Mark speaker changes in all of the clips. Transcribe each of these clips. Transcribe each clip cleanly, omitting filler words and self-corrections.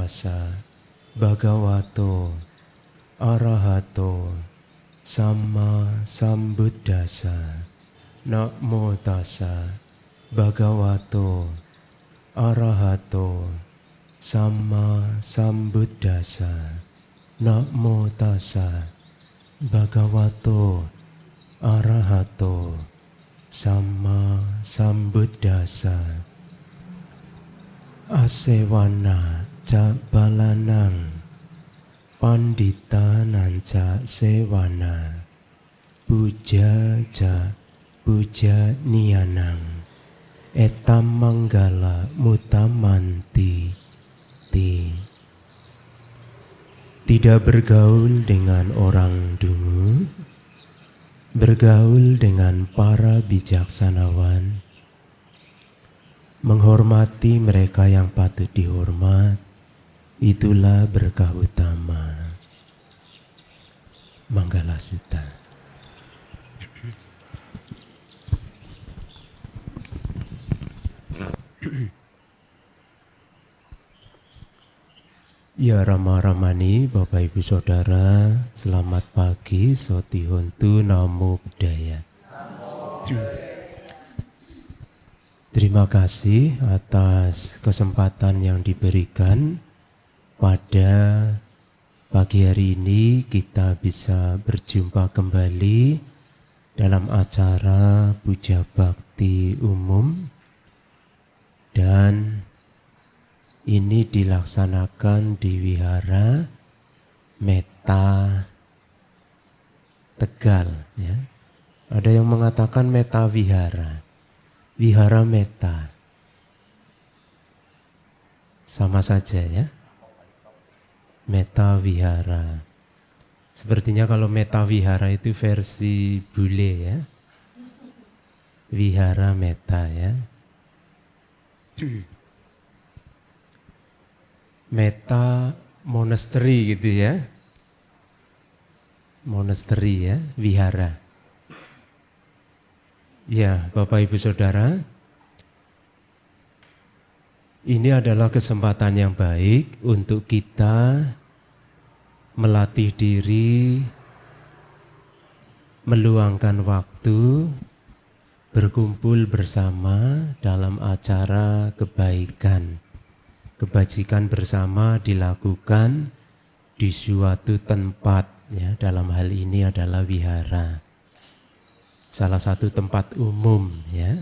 Speaker 1: tassa bhagavato arahato samma sambuddhassa. Namo tassa bhagavato arahato samma sambuddhassa. Namo tassa bhagavato arahato samma sambuddhassa. Asewana ca balanang pandita nanca sewana puja ca puja nianang etam manggala mutamanti ti. Tidak bergaul dengan orang dungu, bergaul dengan para bijaksanawan, menghormati mereka yang patut dihormat, itulah berkah utama. Manggala Sutta. Ya Rama-Ramani, Bapak Ibu Saudara, selamat pagi, Soti Hontu, Namo Buddhaya. Terima kasih atas kesempatan yang diberikan pada pagi hari ini kita bisa berjumpa kembali dalam acara Puja Bakti Umum, dan ini dilaksanakan di Wihara Metta Tegal. Ya. Ada yang mengatakan Metta Wihara, Wihara Metta, sama saja ya. Metta Wihara. Sepertinya kalau Metta Wihara itu versi bule ya. Wihara Metta ya. Metta Monastery gitu ya. Monastery ya, wihara. Ya, Bapak Ibu Saudara, ini adalah kesempatan yang baik untuk kita melatih diri, meluangkan waktu, berkumpul bersama dalam acara kebaikan. Kebajikan bersama dilakukan di suatu tempat, ya, dalam hal ini adalah wihara. Salah satu tempat umum, ya.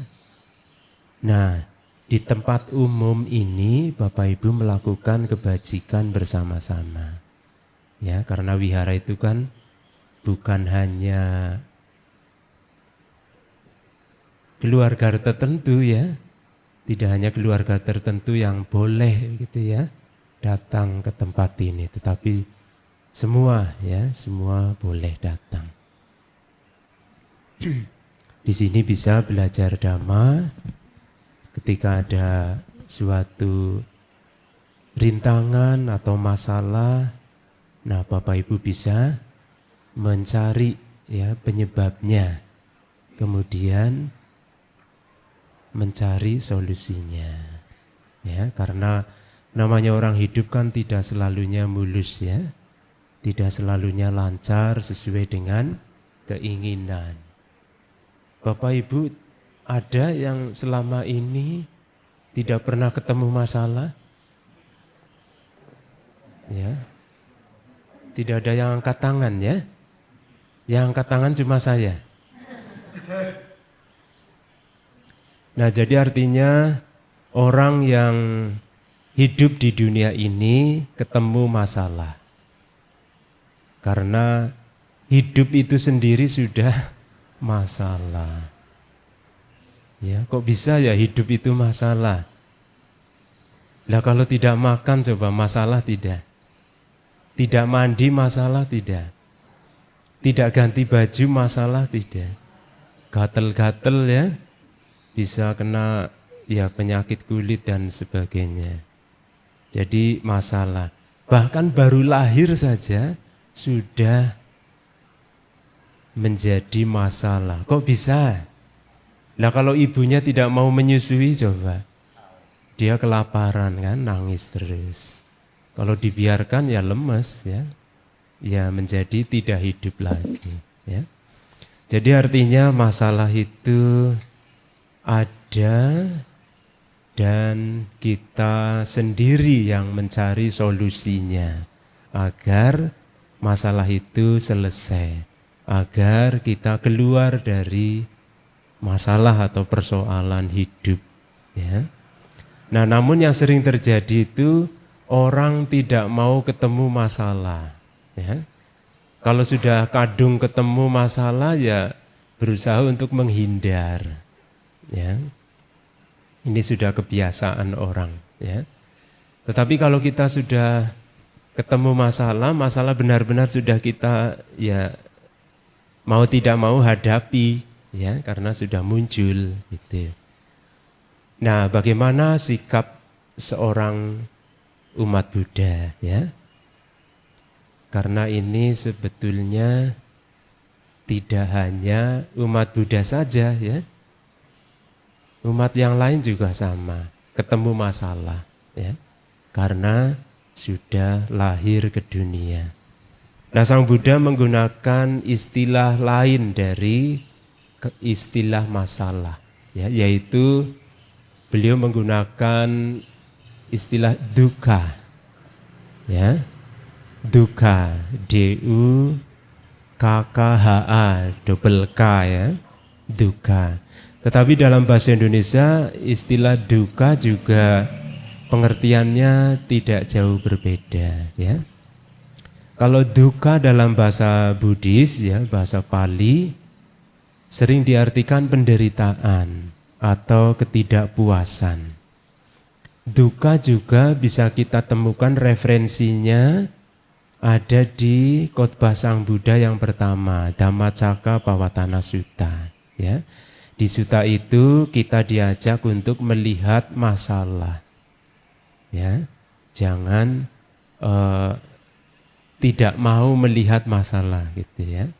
Speaker 1: Nah, di tempat umum ini Bapak Ibu melakukan kebajikan bersama-sama. Ya, karena wihara itu kan bukan hanya keluarga tertentu ya. Tidak hanya keluarga tertentu yang boleh gitu ya datang ke tempat ini, tetapi semua ya, semua boleh datang. Di sini bisa belajar dhamma ketika ada suatu rintangan atau masalah. Nah, Bapak Ibu bisa mencari ya penyebabnya, kemudian mencari solusinya. Ya, karena namanya orang hidup kan tidak selalunya mulus ya. Tidak selalunya lancar sesuai dengan keinginan. Bapak Ibu, ada yang selama ini tidak pernah ketemu masalah? Ya. Tidak ada yang angkat tangan ya. Yang angkat tangan cuma saya. Nah, jadi artinya orang yang hidup di dunia ini ketemu masalah. Karena hidup itu sendiri sudah masalah. Ya, kok bisa ya hidup itu masalah? Lah kalau tidak makan coba masalah tidak? Tidak mandi masalah tidak? Tidak ganti baju masalah tidak? Gatel-gatel ya? Bisa kena ya penyakit kulit dan sebagainya. Jadi masalah. Bahkan baru lahir saja sudah menjadi masalah. Kok bisa? Nah kalau ibunya tidak mau menyusui coba. Dia kelaparan kan, nangis terus. Kalau dibiarkan ya lemes ya. Ya menjadi tidak hidup lagi ya. Jadi artinya masalah itu ada dan kita sendiri yang mencari solusinya agar masalah itu selesai, agar kita keluar dari masalah atau persoalan hidup ya. Nah, namun yang sering terjadi itu orang tidak mau ketemu masalah ya. Kalau sudah kadung ketemu masalah ya berusaha untuk menghindar ya. Ini sudah kebiasaan orang ya. Tetapi kalau kita sudah ketemu masalah, masalah benar-benar sudah kita ya mau tidak mau hadapi ya, karena sudah muncul gitu. Nah, bagaimana sikap seorang umat Buddha ya? Karena ini sebetulnya tidak hanya umat Buddha saja ya. Umat yang lain juga sama, ketemu masalah ya. Karena sudah lahir ke dunia. Nah, Sang Buddha menggunakan istilah lain dari istilah masalah ya, yaitu beliau menggunakan istilah dukkha ya. Dukkha, D-U-K-K-H-A, double K ya, dukkha. Tetapi dalam bahasa Indonesia istilah dukkha juga pengertiannya tidak jauh berbeda ya. Kalau dukkha dalam bahasa Buddhis ya, bahasa Pali sering diartikan penderitaan atau ketidakpuasan. Dukkha juga bisa kita temukan referensinya ada di khotbah Sang Buddha yang pertama, Dhammacakkappavattana Sutta ya. Di sutta itu kita diajak untuk melihat masalah ya. Jangan tidak mau melihat masalah gitu ya.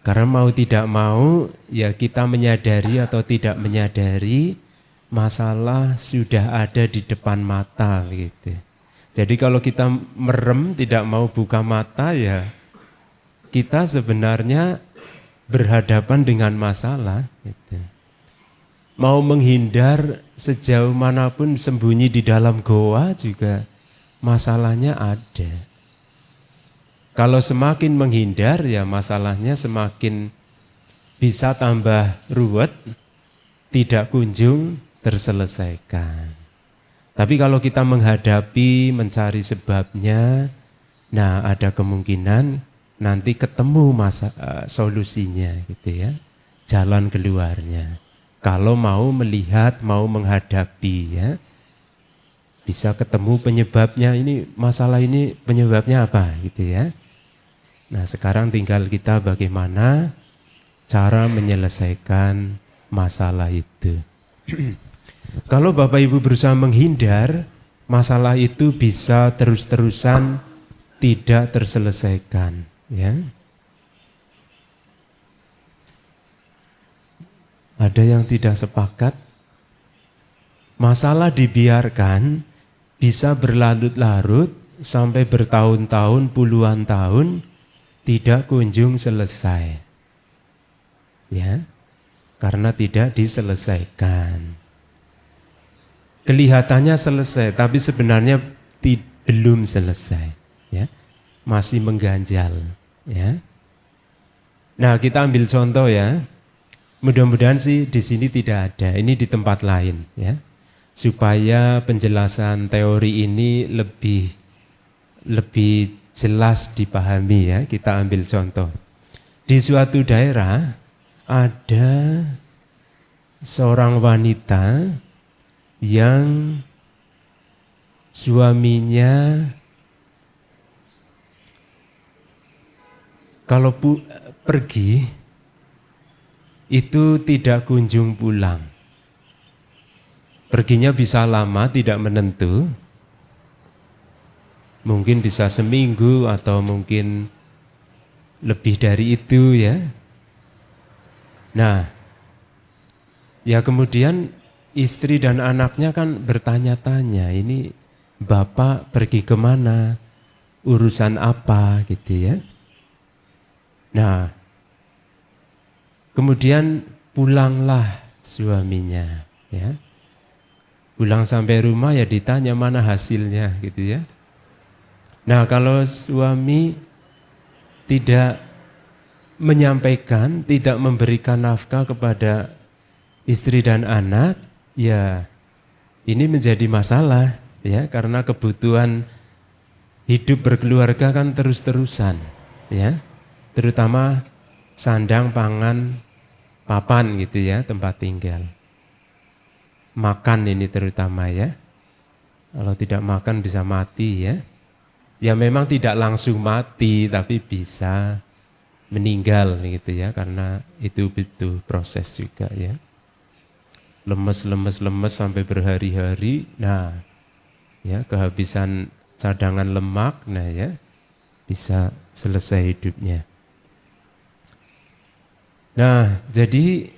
Speaker 1: Karena mau tidak mau ya kita menyadari atau tidak menyadari masalah sudah ada di depan mata gitu. Jadi kalau kita merem tidak mau buka mata ya kita sebenarnya berhadapan dengan masalah gitu. Mau menghindar sejauh manapun sembunyi di dalam goa juga masalahnya ada. Kalau semakin menghindar ya masalahnya semakin bisa tambah ruwet, tidak kunjung terselesaikan. Tapi kalau kita menghadapi, mencari sebabnya, nah ada kemungkinan nanti ketemu solusinya gitu ya, jalan keluarnya. Kalau mau melihat, mau menghadapi ya, bisa ketemu penyebabnya, ini masalah ini penyebabnya apa gitu ya. Nah sekarang tinggal kita bagaimana cara menyelesaikan masalah itu. Kalau Bapak Ibu berusaha menghindar, masalah itu bisa terus-terusan tidak terselesaikan ya. Ada yang tidak sepakat? Masalah dibiarkan bisa berlarut-larut sampai bertahun-tahun, puluhan tahun tidak kunjung selesai. Ya. Karena tidak diselesaikan. Kelihatannya selesai, tapi sebenarnya belum selesai, ya, masih mengganjal, ya. Nah, kita ambil contoh ya. Mudah-mudahan sih di sini tidak ada, ini di tempat lain, ya, supaya penjelasan teori ini lebih jelas dipahami ya. Kita ambil contoh. Di suatu daerah ada seorang wanita yang suaminya kalau pergi itu tidak kunjung pulang. Perginya bisa lama, tidak menentu. Mungkin bisa seminggu atau mungkin lebih dari itu ya. Nah, ya kemudian istri dan anaknya kan bertanya-tanya, ini Bapak pergi kemana, urusan apa gitu ya. Nah, kemudian pulanglah suaminya ya. Pulang sampai rumah ya ditanya mana hasilnya gitu ya. Nah, kalau suami tidak menyampaikan, tidak memberikan nafkah kepada istri dan anak, ya ini menjadi masalah ya, karena kebutuhan hidup berkeluarga kan terus-terusan ya. Terutama sandang, pangan, papan gitu ya, tempat tinggal. Makan ini terutama ya. Kalau tidak makan bisa mati ya. Ya memang tidak langsung mati tapi bisa meninggal gitu ya, karena itu butuh proses juga ya. Lemes sampai berhari-hari. Nah, ya kehabisan cadangan lemak, nah ya bisa selesai hidupnya. Nah, jadi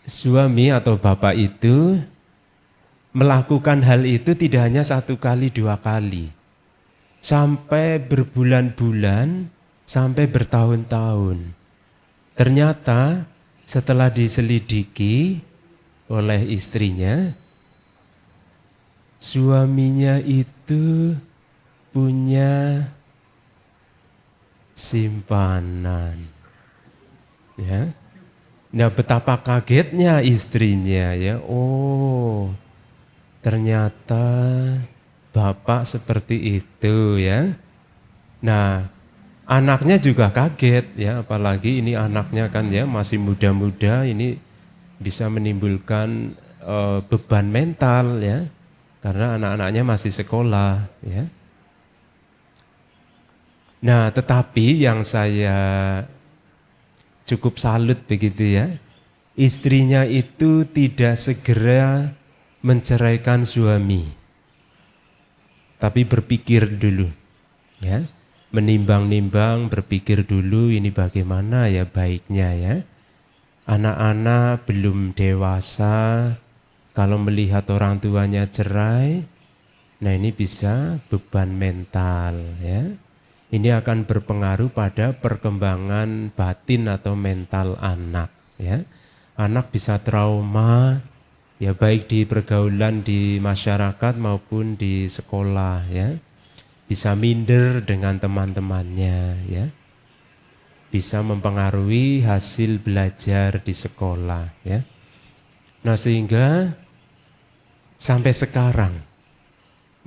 Speaker 1: suami atau bapak itu melakukan hal itu tidak hanya 1 kali, 2 kali. Sampai berbulan-bulan, sampai bertahun-tahun. Ternyata setelah diselidiki oleh istrinya, suaminya itu punya simpanan. Ya. Nah, betapa kagetnya istrinya ya. Oh, ternyata bapak seperti itu ya. Nah, anaknya juga kaget ya, apalagi ini anaknya kan ya masih muda-muda, ini bisa menimbulkan beban mental ya. Karena anak-anaknya masih sekolah ya. Nah, tetapi yang saya cukup salut begitu ya, istrinya itu tidak segera menceraikan suami, tapi berpikir dulu ya, menimbang-nimbang, berpikir dulu ini bagaimana ya baiknya ya. Anak-anak belum dewasa, kalau melihat orang tuanya cerai, nah ini bisa beban mental ya. Ini akan berpengaruh pada perkembangan batin atau mental anak ya. Anak bisa trauma ya, baik di pergaulan di masyarakat maupun di sekolah ya. Bisa minder dengan teman-temannya ya. Bisa mempengaruhi hasil belajar di sekolah ya. Nah, sehingga sampai sekarang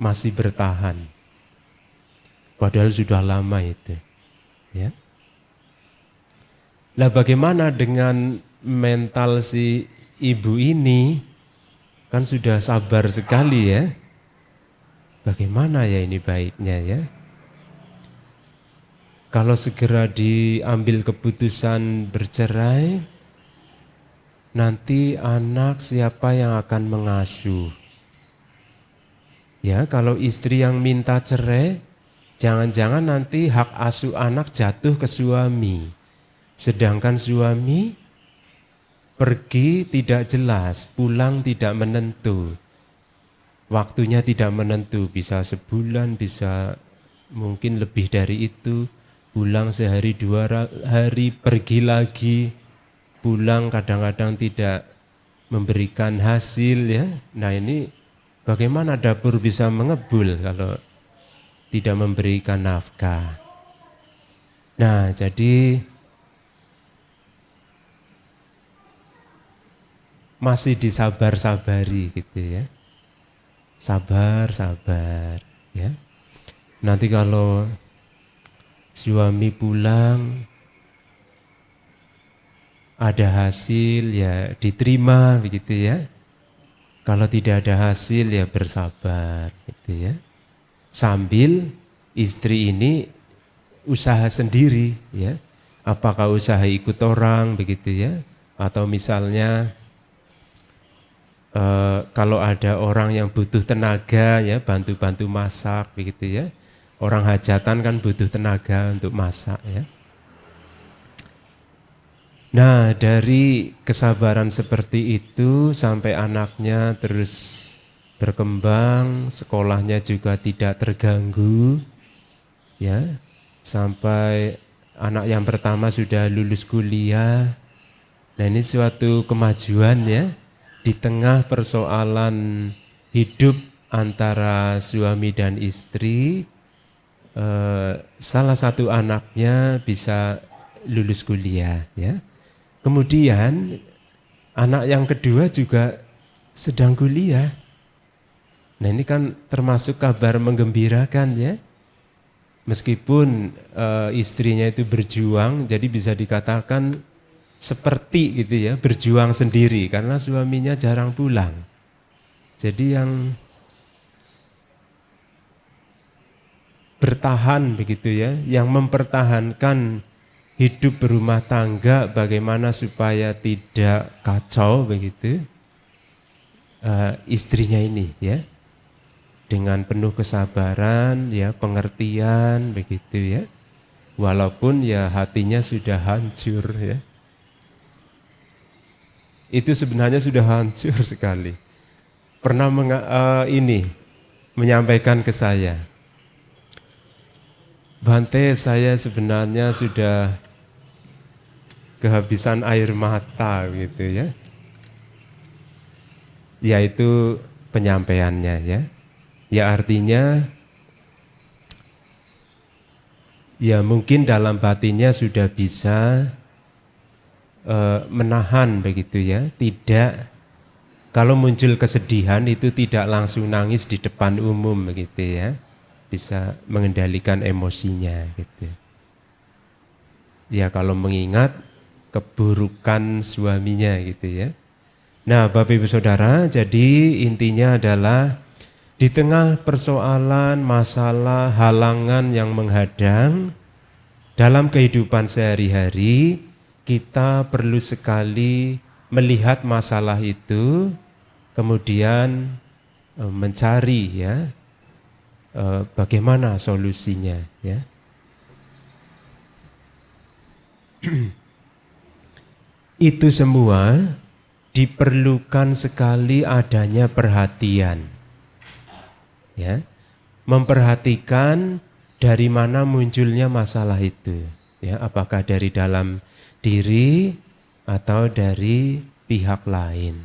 Speaker 1: masih bertahan. Padahal sudah lama itu ya. Nah, bagaimana dengan mental si ibu ini? Kan sudah sabar sekali ya. Bagaimana ya ini baiknya ya? Kalau segera diambil keputusan bercerai, nanti anak siapa yang akan mengasuh? Ya, kalau istri yang minta cerai, jangan-jangan nanti hak asuh anak jatuh ke suami. Sedangkan suami pergi tidak jelas, pulang tidak menentu. Waktunya tidak menentu, bisa sebulan, bisa mungkin lebih dari itu. Pulang sehari 2 hari, pergi lagi. Pulang kadang-kadang tidak memberikan hasil ya. Nah, ini bagaimana dapur bisa mengebul kalau tidak memberikan nafkah. Nah, jadi masih disabar-sabari gitu ya. Sabar ya. Nanti kalau suami pulang ada hasil ya diterima begitu ya. Kalau tidak ada hasil ya bersabar gitu ya. Sambil istri ini usaha sendiri ya. Apakah usaha ikut orang begitu ya, atau misalnya kalau ada orang yang butuh tenaga ya, bantu-bantu masak begitu ya. Orang hajatan kan butuh tenaga untuk masak ya. Nah, dari kesabaran seperti itu sampai anaknya terus berkembang, sekolahnya juga tidak terganggu, ya, sampai anak yang pertama sudah lulus kuliah. Nah, ini suatu kemajuan ya, di tengah persoalan hidup antara suami dan istri, salah satu anaknya bisa lulus kuliah ya. Kemudian anak yang kedua juga sedang kuliah. Nah, ini kan termasuk kabar menggembirakan ya. Meskipun istrinya itu berjuang, jadi bisa dikatakan seperti gitu ya, berjuang sendiri karena suaminya jarang pulang. Jadi yang bertahan begitu ya, yang mempertahankan hidup berumah tangga bagaimana supaya tidak kacau begitu, istrinya ini ya, dengan penuh kesabaran ya, pengertian begitu ya, walaupun ya hatinya sudah hancur ya, itu sebenarnya sudah hancur sekali. Pernah menyampaikan ke saya, Bante, saya sebenarnya sudah kehabisan air mata gitu ya. Yaitu penyampaiannya ya. Ya artinya ya mungkin dalam batinnya sudah bisa menahan begitu ya. Tidak, kalau muncul kesedihan itu tidak langsung nangis di depan umum begitu ya. Bisa mengendalikan emosinya gitu. Ya kalau mengingat keburukan suaminya gitu ya. Nah, Bapak Ibu Saudara, jadi intinya adalah di tengah persoalan, masalah, halangan yang menghadang dalam kehidupan sehari-hari, kita perlu sekali melihat masalah itu, kemudian mencari ya, bagaimana solusinya ya. Itu semua diperlukan sekali adanya perhatian ya, memperhatikan dari mana munculnya masalah itu ya, apakah dari dalam diri atau dari pihak lain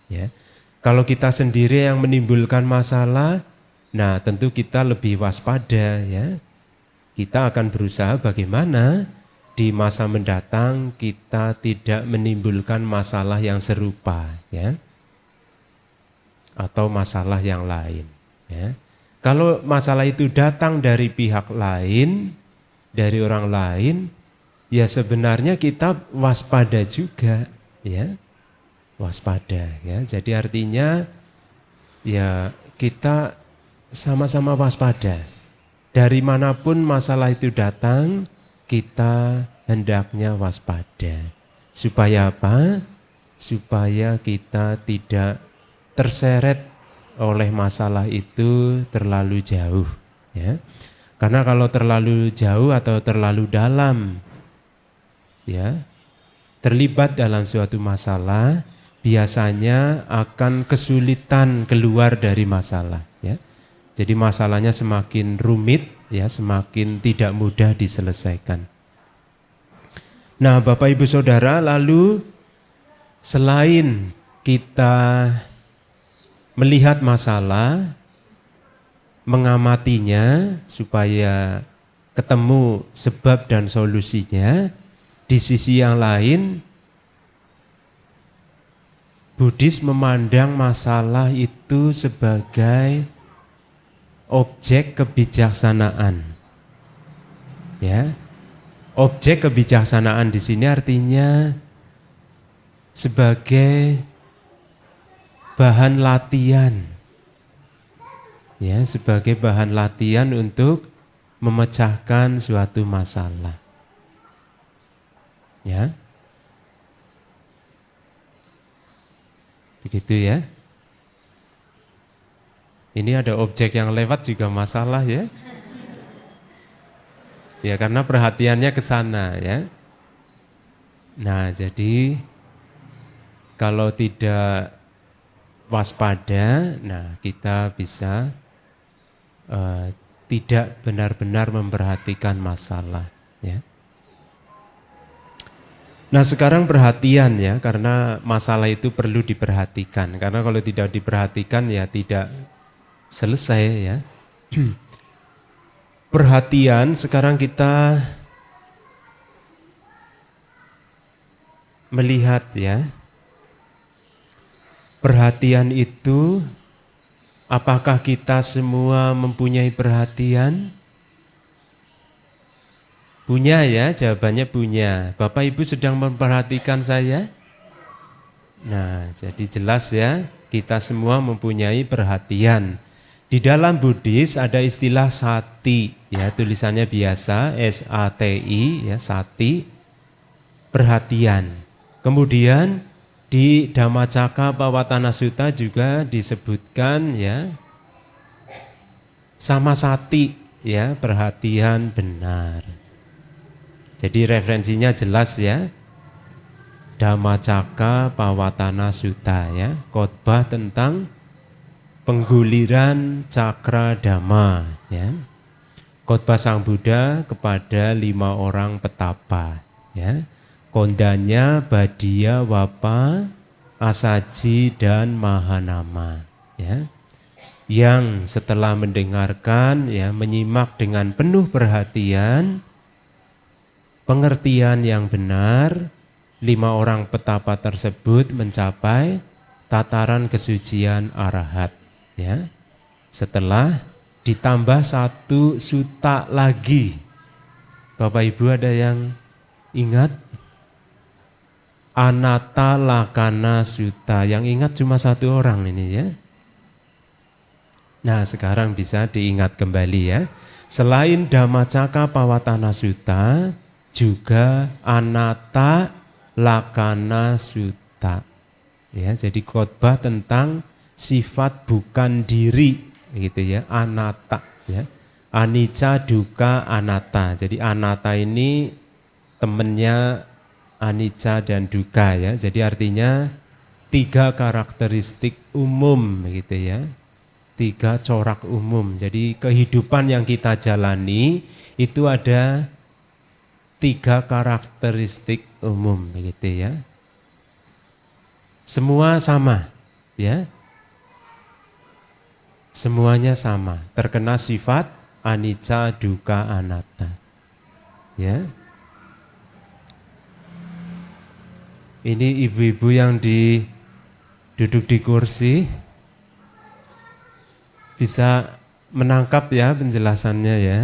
Speaker 1: ya. Kalau kita sendiri yang menimbulkan masalah, nah tentu kita lebih waspada ya. Kita akan berusaha bagaimana di masa mendatang kita tidak menimbulkan masalah yang serupa ya, atau masalah yang lain ya. Kalau masalah itu datang dari pihak lain, dari orang lain, ya sebenarnya kita waspada juga ya, waspada ya. Jadi artinya ya kita sama-sama waspada. Dari manapun masalah itu datang, kita hendaknya waspada. Supaya apa? Supaya kita tidak terseret oleh masalah itu terlalu jauh ya. Karena kalau terlalu jauh atau terlalu dalam ya, terlibat dalam suatu masalah, biasanya akan kesulitan keluar dari masalah ya. Jadi masalahnya semakin rumit ya, semakin tidak mudah diselesaikan. Nah, Bapak Ibu Saudara, lalu selain kita melihat masalah, mengamatinya supaya ketemu sebab dan solusinya, di sisi yang lain Buddhis memandang masalah itu sebagai objek kebijaksanaan. Ya. Objek kebijaksanaan di sini artinya sebagai bahan latihan. Ya, sebagai bahan latihan untuk memecahkan suatu masalah. Ya. Begitu ya. Ini ada objek yang lewat juga masalah ya. Ya karena perhatiannya ke sana ya. Nah jadi kalau tidak waspada, nah kita bisa tidak benar-benar memperhatikan masalah, ya. Nah sekarang perhatian ya, karena masalah itu perlu diperhatikan. Karena kalau tidak diperhatikan ya tidak selesai ya. Perhatian sekarang kita melihat ya. Perhatian itu apakah kita semua mempunyai perhatian? Punya ya, jawabannya punya. Bapak Ibu sedang memperhatikan saya? Nah, jadi jelas ya, kita semua mempunyai perhatian. Di dalam Buddhis ada istilah sati, ya tulisannya biasa S-A-T-I, ya sati, perhatian. Kemudian di Dhammacakkappavattana Sutta juga disebutkan ya sama sati, ya perhatian benar. Jadi referensinya jelas ya. Dhammacakkappavattana Sutta ya, khotbah tentang pengguliran cakra dhamma ya. Khotbah Sang Buddha kepada 5 orang petapa ya. Kondanya, Badia, Wapa, Asaji dan Mahanama ya. Yang setelah mendengarkan ya menyimak dengan penuh perhatian pengertian yang benar, 5 orang petapa tersebut mencapai tataran kesucian arahat ya. Setelah ditambah 1 sutta lagi. Bapak Ibu ada yang ingat? Anatta Lakkhana Sutta. Yang ingat cuma 1 orang ini ya. Nah sekarang bisa diingat kembali ya. Selain Dhammacakkappavattana Sutta, juga Anatta Lakkhana Sutta. Ya, jadi khotbah tentang sifat bukan diri gitu ya, anatta ya. Anicca, dukkha, anatta. Jadi anatta ini temennya anicca dan dukkha ya. Jadi artinya 3 karakteristik umum gitu ya. 3 corak umum. Jadi kehidupan yang kita jalani itu ada 3 karakteristik umum begitu ya. Semua sama ya. Semuanya sama, terkena sifat anicca, dukkha, anatta. Ya. Ini ibu-ibu yang duduk di kursi bisa menangkap ya penjelasannya ya.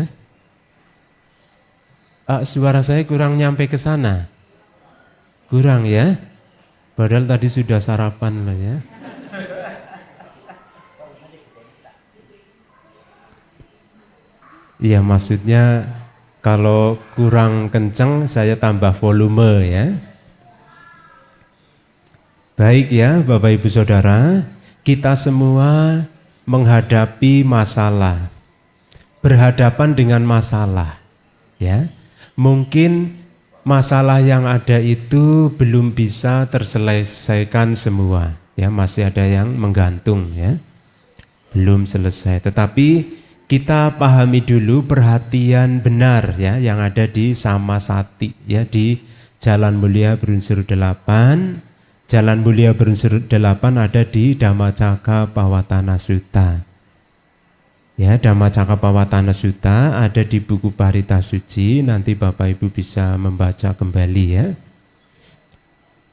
Speaker 1: Suara saya kurang nyampe ke sana. Kurang ya. Padahal tadi sudah sarapan loh ya. Iya maksudnya kalau kurang kencang saya tambah volume ya. Baik ya Bapak Ibu Saudara, kita semua menghadapi masalah. Berhadapan dengan masalah ya. Mungkin masalah yang ada itu belum bisa terselesaikan semua ya, masih ada yang menggantung ya, belum selesai. Tetapi kita pahami dulu perhatian benar ya yang ada di Samasati ya, di Jalan Mulia berunsur 8. Jalan Mulia berunsur 8 ada di Dhammacakkappavattana Sutta. Ya, Dhammacakkappavattana Sutta ada di buku Parita Suci, nanti Bapak Ibu bisa membaca kembali ya.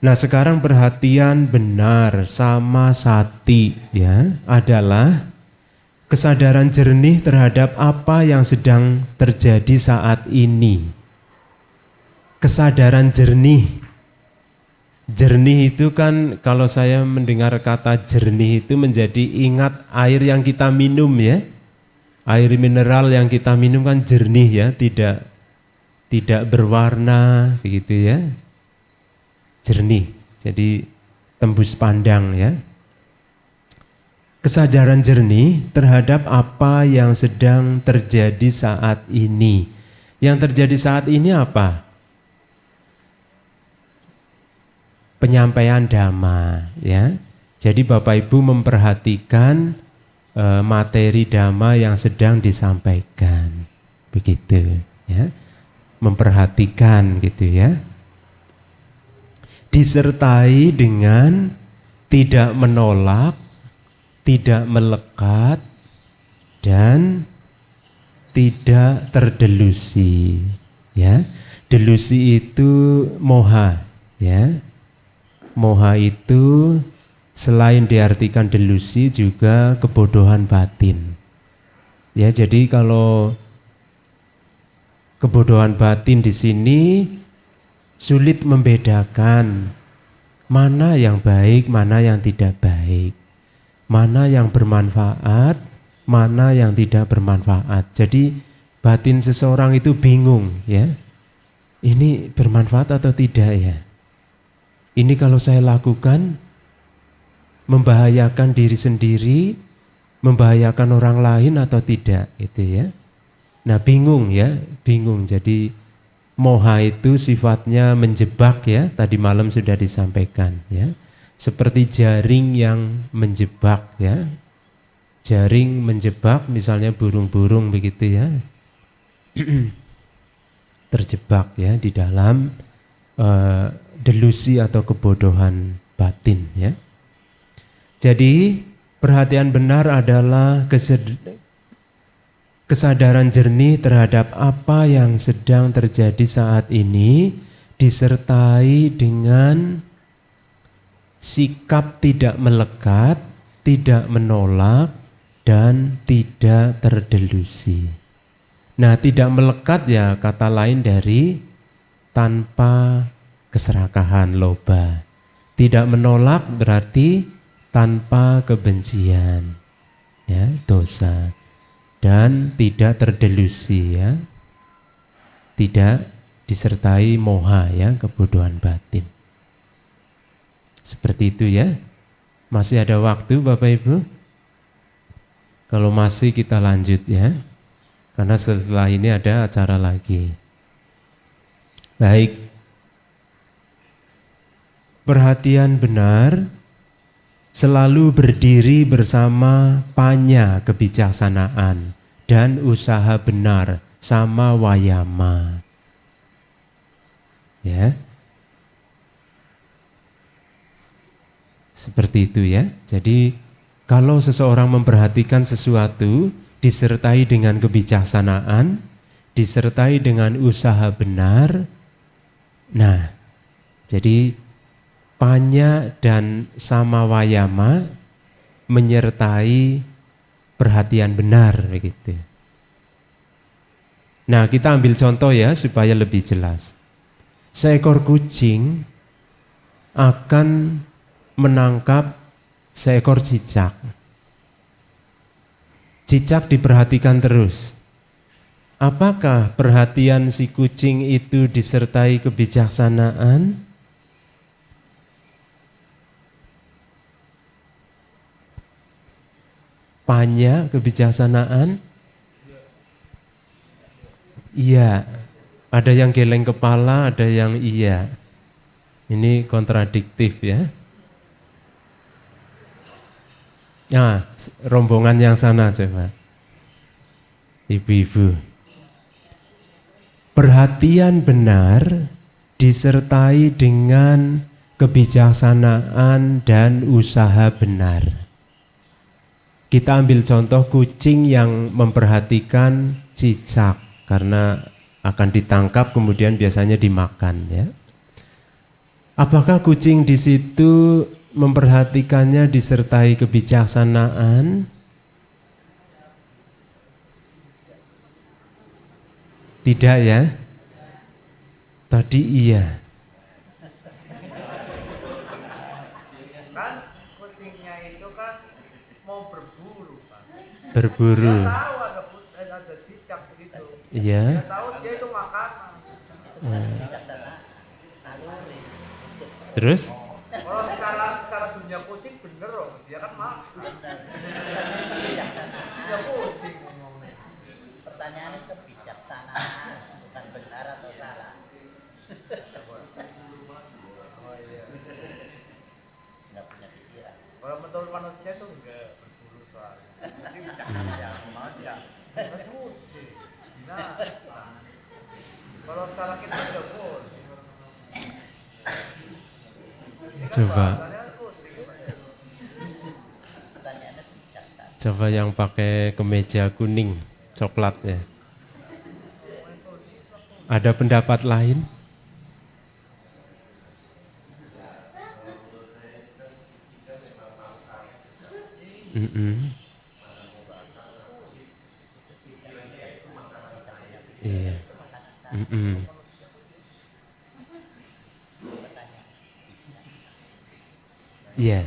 Speaker 1: Nah sekarang perhatian benar samasati ya adalah kesadaran jernih terhadap apa yang sedang terjadi saat ini. Kesadaran jernih. Jernih itu kan kalau saya mendengar kata jernih itu menjadi ingat air yang kita minum ya. Air mineral yang kita minum kan jernih ya, tidak berwarna begitu ya. Jernih. Jadi tembus pandang ya. Kesadaran jernih terhadap apa yang sedang terjadi saat ini. Yang terjadi saat ini apa? Penyampaian dhamma ya. Jadi Bapak Ibu memperhatikan materi dhamma yang sedang disampaikan, begitu ya, memperhatikan gitu ya, disertai dengan tidak menolak, tidak melekat, dan tidak terdelusi ya. Delusi itu moha ya. Moha itu selain diartikan delusi juga kebodohan batin. Ya, jadi kalau kebodohan batin di sini sulit membedakan mana yang baik, mana yang tidak baik, mana yang bermanfaat, mana yang tidak bermanfaat. Jadi batin seseorang itu bingung ya. Ini bermanfaat atau tidak ya? Ini kalau saya lakukan membahayakan diri sendiri, membahayakan orang lain atau tidak, gitu ya. Nah, bingung ya, bingung. Jadi moha itu sifatnya menjebak ya, tadi malam sudah disampaikan ya. Seperti jaring yang menjebak ya. Jaring menjebak misalnya burung-burung begitu ya. Terjebak ya di dalam delusi atau kebodohan batin ya. Jadi perhatian benar adalah kesadaran jernih terhadap apa yang sedang terjadi saat ini, disertai dengan sikap tidak melekat, tidak menolak, dan tidak terdelusi. Nah, tidak melekat ya kata lain dari tanpa keserakahan, loba. Tidak menolak berarti tanpa kebencian, ya, dosa, dan tidak terdelusi ya, tidak disertai moha ya, kebodohan batin. Seperti itu ya. Masih ada waktu Bapak Ibu? Kalau masih kita lanjut ya, karena setelah ini ada acara lagi. Baik, perhatian benar selalu berdiri bersama panya kebijaksanaan dan usaha benar sama wayama. Ya. Seperti itu ya. Jadi kalau seseorang memperhatikan sesuatu disertai dengan kebijaksanaan, disertai dengan usaha benar. Nah, jadi panya dan samawayama menyertai perhatian benar begitu. Nah, kita ambil contoh ya supaya lebih jelas. Seekor kucing akan menangkap seekor cicak. Cicak diperhatikan terus. Apakah perhatian si kucing itu disertai kebijaksanaan? Panya kebijaksanaan? Iya. Ada yang geleng kepala, ada yang iya. Ini kontradiktif ya. Nah, rombongan yang sana coba. Ibu-ibu. Perhatian benar disertai dengan kebijaksanaan dan usaha benar. Kita ambil contoh kucing yang memperhatikan cicak karena akan ditangkap kemudian biasanya dimakan ya. Apakah kucing di situ memperhatikannya disertai kebijaksanaan? Tidak ya? Tadi iya.
Speaker 2: Kan kucingnya itu kan mau berburu, Pak.
Speaker 1: Berburu.
Speaker 2: Dia tahu ada cicak begitu.
Speaker 1: Iya.
Speaker 2: Dia tahu dia itu makanan.
Speaker 1: Terus?
Speaker 2: Kalau secara dunia kucing bener loh, dia kan makan. Dia kucing ngomongnya.
Speaker 3: Pertanyaannya kebijaksanaan, bukan benar atau salah.
Speaker 2: Oh iya.
Speaker 3: Nggak punya pikiran.
Speaker 2: Kalau menurut manusia itu enggak berbulu soalnya.
Speaker 3: Tapi udah ya, mau ya.
Speaker 2: Kucing. Nah, kalau sekarang kita udah kucing.
Speaker 1: Coba,
Speaker 2: Bahasanya kucing.
Speaker 3: Pertanyaannya bijaksana.
Speaker 1: coba yang pakai kemeja kuning, coklat ya. Ada pendapat lain? Iya. Iya.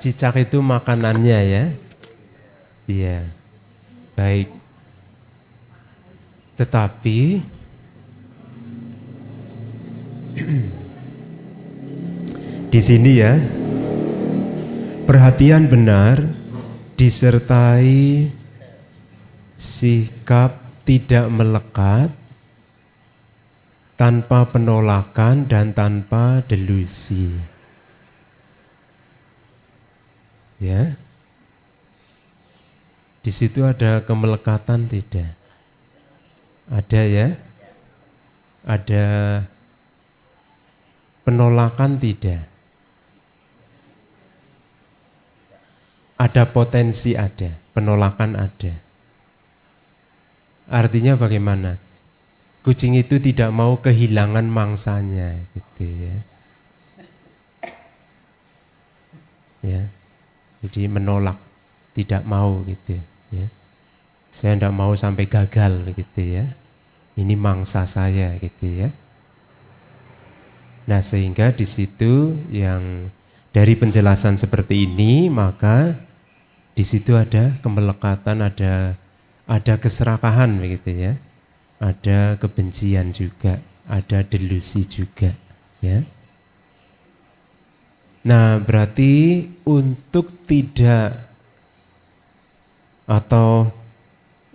Speaker 1: Cicak itu makanannya ya. Iya. Baik. Tetapi di sini ya, perhatian benar disertai sikap tidak melekat, tanpa penolakan dan tanpa delusi. Ya. Di situ ada kemelekatan tidak? Ada ya? Ada penolakan tidak? Ada potensi ada, penolakan ada. Artinya bagaimana? Kucing itu tidak mau kehilangan mangsanya, gitu ya. Ya, jadi menolak, tidak mau gitu ya. Saya tidak mau sampai gagal gitu ya. Ini mangsa saya gitu ya. Nah, sehingga di situ yang dari penjelasan seperti ini, maka di situ ada kemelekatan, ada keserakahan begitu ya. Ada kebencian juga, ada delusi juga ya. Nah, berarti untuk tidak atau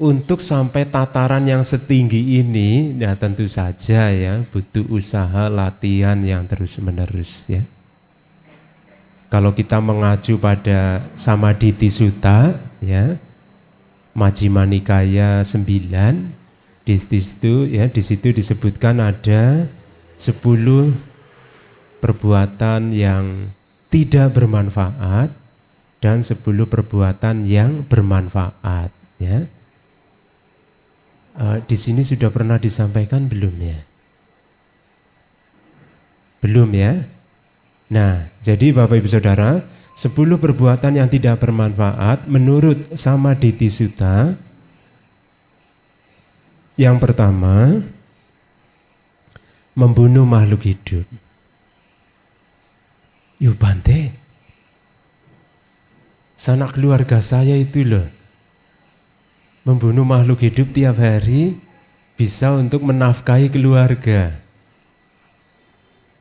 Speaker 1: untuk sampai tataran yang setinggi ini, ya tentu saja ya butuh usaha latihan yang terus-menerus ya. Kalau kita mengacu pada Samadhi Sutta ya, Majjhima Nikaya 9, di situ disebutkan ada 10 perbuatan yang tidak bermanfaat dan 10 perbuatan yang bermanfaat ya. Di sini sudah pernah disampaikan belum ya? Belum ya? Nah, jadi Bapak Ibu Saudara, 10 perbuatan yang tidak bermanfaat menurut Samadhi Sutta. Yang pertama, membunuh makhluk hidup. Yuk Bante, sanak keluarga saya itu loh, membunuh makhluk hidup tiap hari bisa untuk menafkahi keluarga.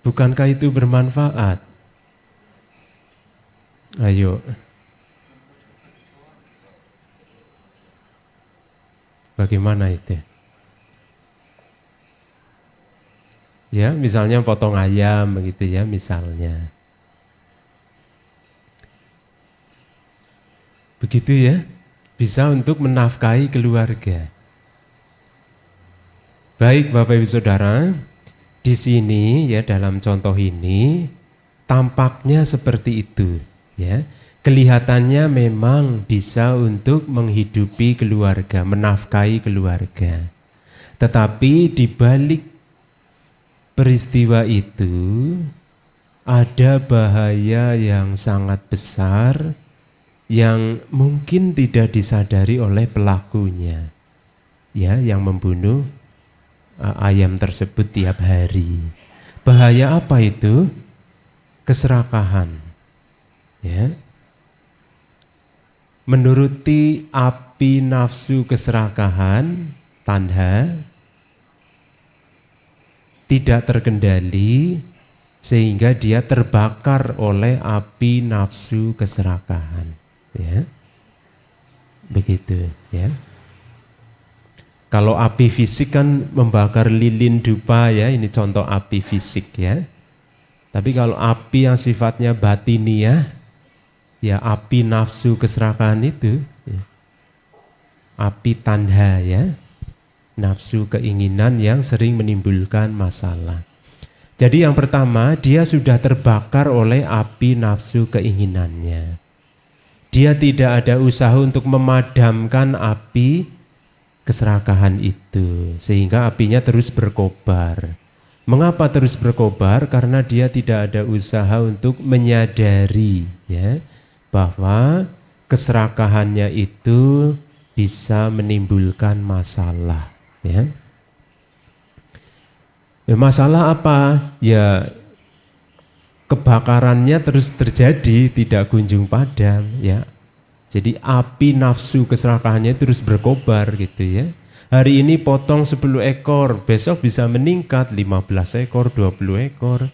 Speaker 1: Bukankah itu bermanfaat? Ayo. Bagaimana itu? Ya, misalnya potong ayam begitu ya, misalnya. Begitu ya, bisa untuk menafkahi keluarga. Baik Bapak Ibu Saudara, di sini ya dalam contoh ini tampaknya seperti itu ya. Kelihatannya memang bisa untuk menghidupi keluarga, menafkahi keluarga. Tetapi di balik peristiwa itu ada bahaya yang sangat besar yang mungkin tidak disadari oleh pelakunya, ya, yang membunuh ayam tersebut tiap hari. Bahaya apa itu? Keserakahan, ya. Menuruti api nafsu keserakahan, tanha, tidak terkendali sehingga dia terbakar oleh api nafsu keserakahan. Ya, begitu ya. Kalau api fisik kan membakar lilin dupa ya, ini contoh api fisik ya. Tapi kalau api yang sifatnya batiniah, ya api nafsu keserakahan itu, ya, api tanha ya, nafsu keinginan yang sering menimbulkan masalah. Jadi yang pertama, dia sudah terbakar oleh api nafsu keinginannya. Dia tidak ada usaha untuk memadamkan api keserakahan itu, sehingga apinya terus berkobar. Mengapa terus berkobar? Karena dia tidak ada usaha untuk menyadari ya, bahwa keserakahannya itu bisa menimbulkan masalah. Ya. Masalah apa? Ya kebakarannya terus terjadi, tidak kunjung padam. Ya. Jadi api nafsu keserakahannya terus berkobar gitu ya. Hari ini potong 10 ekor, besok bisa meningkat 15 ekor, 20 ekor.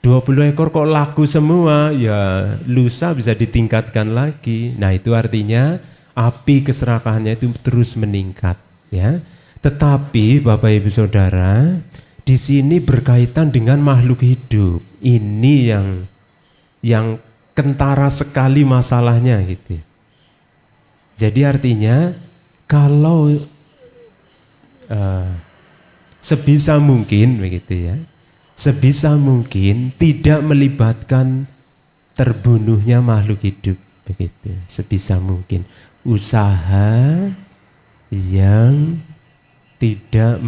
Speaker 1: 20 ekor kok laku semua, ya lusa bisa ditingkatkan lagi. Nah itu artinya api keserakahannya itu terus meningkat. Ya. Tetapi Bapak Ibu Saudara, di sini berkaitan dengan makhluk hidup. Ini yang kentara sekali masalahnya gitu. Jadi artinya kalau sebisa mungkin begitu ya, sebisa mungkin tidak melibatkan terbunuhnya makhluk hidup begitu. Sebisa mungkin usaha yang tidak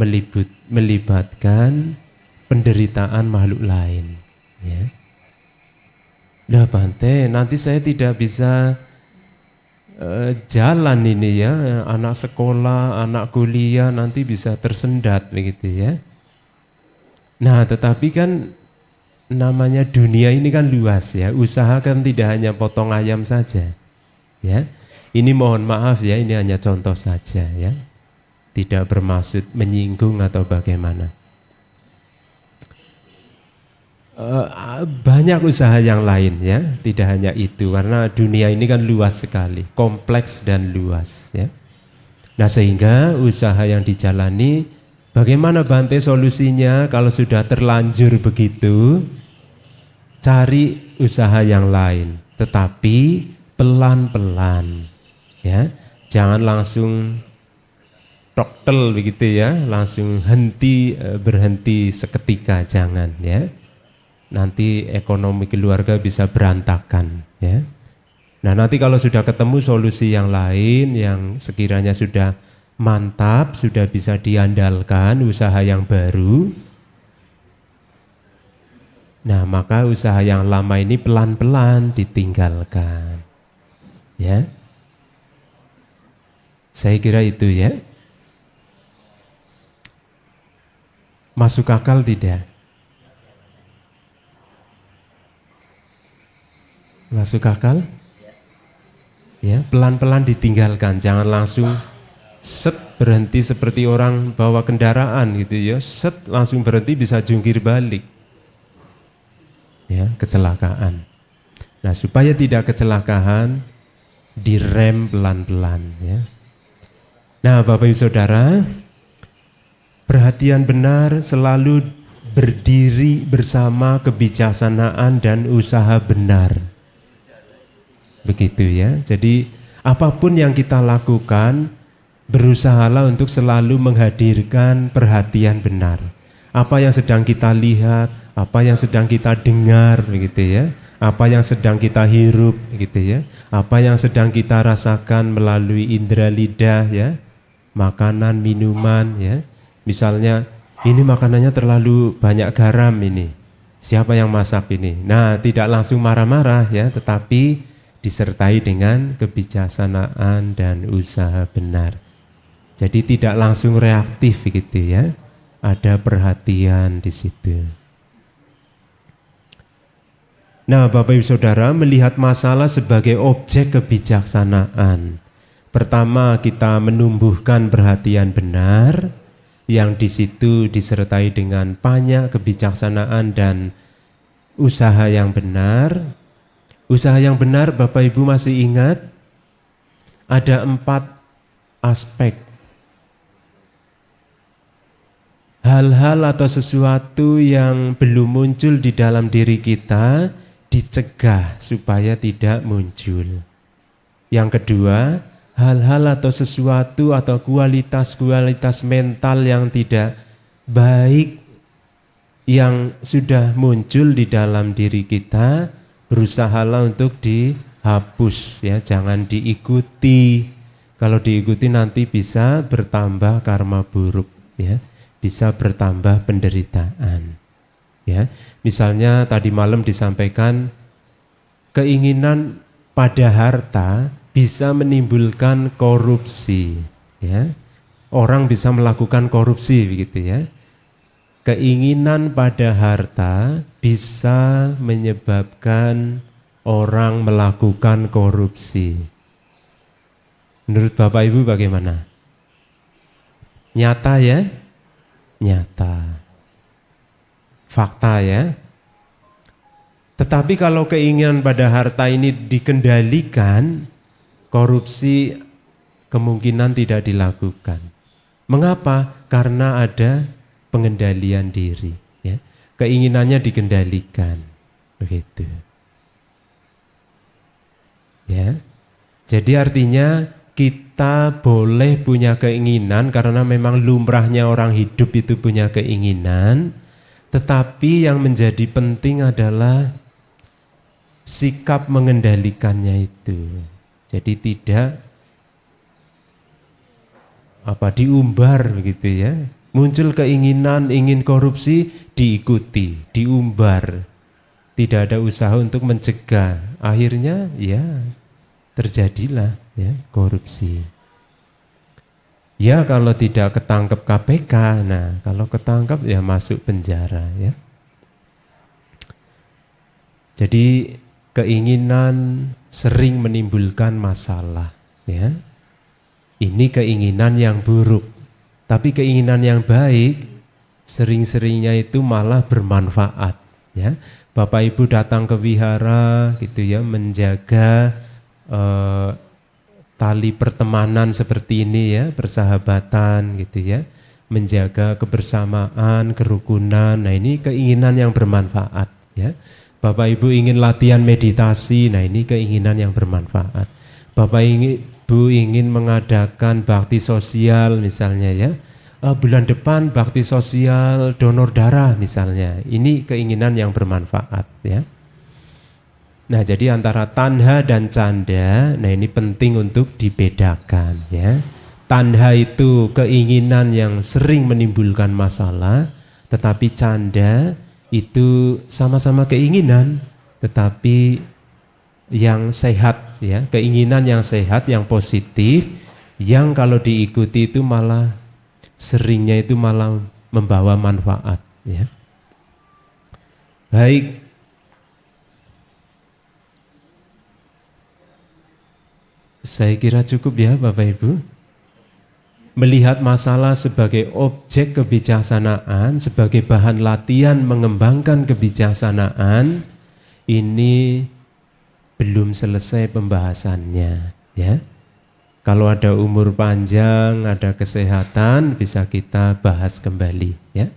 Speaker 1: melibatkan penderitaan makhluk lain ya. Nah Bante, nanti saya tidak bisa jalan ini ya, anak sekolah, anak kuliah nanti bisa tersendat begitu ya. Nah tetapi kan namanya dunia ini kan luas ya, usaha kan tidak hanya potong ayam saja ya. Ini mohon maaf ya, ini hanya contoh saja ya, tidak bermaksud menyinggung atau bagaimana. Banyak usaha yang lain ya, tidak hanya itu, karena dunia ini kan luas sekali, kompleks dan luas ya. Nah sehingga usaha yang dijalani, bagaimana Bante solusinya kalau sudah terlanjur begitu? Cari usaha yang lain, tetapi pelan-pelan ya, jangan langsung toktel begitu ya, langsung berhenti seketika, jangan ya. Nanti ekonomi keluarga bisa berantakan ya. Nah nanti kalau sudah ketemu solusi yang lain yang sekiranya sudah mantap, sudah bisa diandalkan, usaha yang baru, nah maka usaha yang lama ini pelan-pelan ditinggalkan ya. Saya kira itu ya. Masuk akal tidak? Masuk akal? Ya, pelan-pelan ditinggalkan, jangan langsung set berhenti seperti orang bawa kendaraan gitu ya, set langsung berhenti bisa jungkir balik. Ya, kecelakaan. Nah, supaya tidak kecelakaan, direm pelan-pelan ya. Nah, Bapak Ibu Saudara, perhatian benar selalu berdiri bersama kebijaksanaan dan usaha benar. Begitu ya. Jadi apapun yang kita lakukan, berusahalah untuk selalu menghadirkan perhatian benar. Apa yang sedang kita lihat, apa yang sedang kita dengar begitu ya. Apa yang sedang kita hirup begitu ya. Apa yang sedang kita rasakan melalui indera lidah ya. Makanan, minuman ya. Misalnya ini makanannya terlalu banyak garam ini. Siapa yang masak ini? Nah, tidak langsung marah-marah ya, tetapi disertai dengan kebijaksanaan dan usaha benar. Jadi tidak langsung reaktif gitu ya. Ada perhatian di situ. Nah, Bapak Ibu Saudara, melihat masalah sebagai objek kebijaksanaan. Pertama, kita menumbuhkan perhatian benar yang di situ disertai dengan banyak kebijaksanaan dan usaha yang benar. Usaha yang benar, Bapak Ibu masih ingat? Ada 4 aspek. hal-hal atau sesuatu yang belum muncul di dalam diri kita dicegah supaya tidak muncul. Yang kedua, hal-hal atau sesuatu atau kualitas-kualitas mental yang tidak baik yang sudah muncul di dalam diri kita, berusahalah untuk dihapus ya, jangan diikuti. Kalau diikuti nanti bisa bertambah karma buruk ya, bisa bertambah penderitaan. Ya, misalnya tadi malam disampaikan keinginan pada harta bisa menimbulkan korupsi ya. Orang bisa melakukan korupsi begitu ya. Keinginan pada harta bisa menyebabkan orang melakukan korupsi. Menurut Bapak Ibu bagaimana? Nyata ya? Nyata. Fakta ya. Tetapi kalau keinginan pada harta ini dikendalikan, korupsi kemungkinan tidak dilakukan. Mengapa? Karena ada pengendalian diri ya. Keinginannya dikendalikan. Begitu. Ya. Jadi artinya kita boleh punya keinginan karena memang lumrahnya orang hidup itu punya keinginan, tetapi yang menjadi penting adalah sikap mengendalikannya itu. Jadi tidak diumbar begitu ya. Muncul keinginan ingin korupsi diikuti, diumbar. Tidak ada usaha untuk mencegah. Akhirnya ya terjadilah ya korupsi. Ya kalau tidak ketangkep KPK, nah kalau ketangkep ya masuk penjara ya. Jadi keinginan sering menimbulkan masalah ya. Ini keinginan yang buruk. Tapi keinginan yang baik sering-seringnya itu malah bermanfaat ya. Bapak Ibu datang ke wihara gitu ya, menjaga tali pertemanan seperti ini ya, persahabatan gitu ya, menjaga kebersamaan, kerukunan. Nah ini keinginan yang bermanfaat ya. Bapak Ibu ingin latihan meditasi, nah ini keinginan yang bermanfaat. Bapak Ibu ingin mengadakan bakti sosial misalnya ya, bulan depan bakti sosial donor darah misalnya, ini keinginan yang bermanfaat ya. Nah jadi antara tanha dan canda, nah ini penting untuk dibedakan ya. Tanha itu keinginan yang sering menimbulkan masalah, tetapi canda itu sama-sama keinginan, tetapi yang sehat ya, keinginan yang sehat, yang positif, yang kalau diikuti itu malah seringnya itu malah membawa manfaat ya. Baik. Saya kira cukup ya Bapak Ibu. Melihat masalah sebagai objek kebijaksanaan, sebagai bahan latihan mengembangkan kebijaksanaan, ini belum selesai pembahasannya ya. Kalau ada umur panjang, ada kesehatan, bisa kita bahas kembali ya.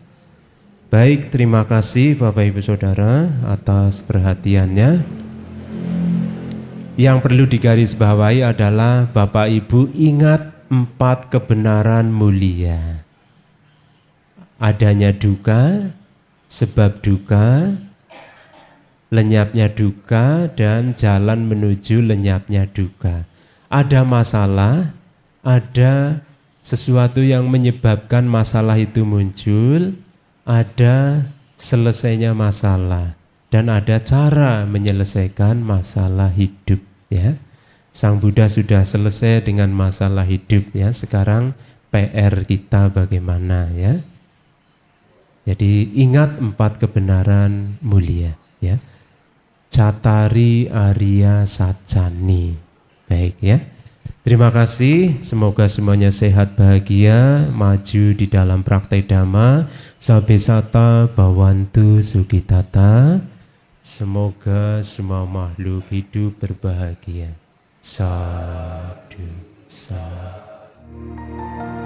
Speaker 1: Baik, terima kasih Bapak Ibu Saudara atas perhatiannya. Yang perlu digarisbawahi adalah Bapak Ibu ingat 4 kebenaran mulia. Adanya duka, sebab duka, lenyapnya duka, dan jalan menuju lenyapnya duka. Ada masalah, ada sesuatu yang menyebabkan masalah itu muncul, ada selesainya masalah, dan ada cara menyelesaikan masalah hidup ya. Sang Buddha sudah selesai dengan masalah hidup ya. Sekarang PR kita bagaimana ya. Jadi ingat 4 kebenaran mulia ya. Cattari Arya Sacani. Baik ya. Terima kasih, semoga semuanya sehat bahagia, maju di dalam praktek dhamma, sabesata bhavantu sukitata. Semoga semua makhluk hidup berbahagia. Sadhu, sadhu.